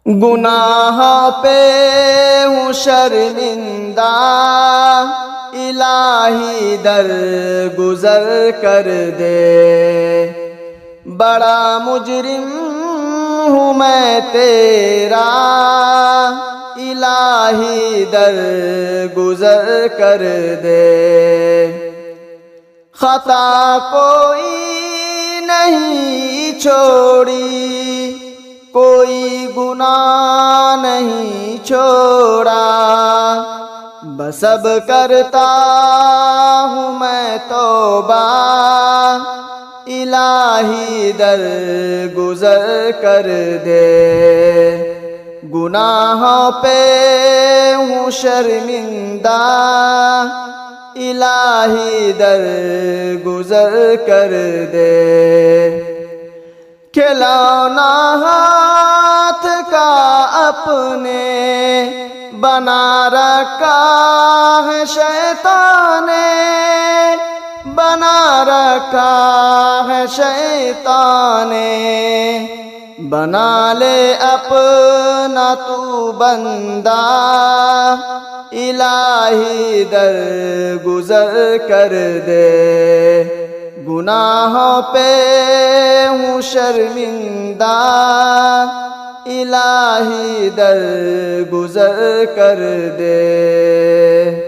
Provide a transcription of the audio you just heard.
گناہ پہ ہوں شرمندہ، الہی در گزر کر دے، بڑا مجرم ہوں میں تیرا، الہی در گزر کر دے۔ خطا کوئی نہیں چھوڑی، کوئی گناہ نہیں چھوڑا، بس اب کرتا ہوں میں توبہ، الہی در گزر کر دے۔ گناہوں پہ ہوں شرمندہ، الہی در گزر کر دے۔ کھلونا ہاتھ کا اپنے بنا رکھا ہے شیطان نے، بنا رکھا ہے شیطان نے، بنا لے اپنا تو بندہ، الہی در گزر کر دے۔ گناہوں پہ ہوں شرمندہ، الہی در گزر کر دے۔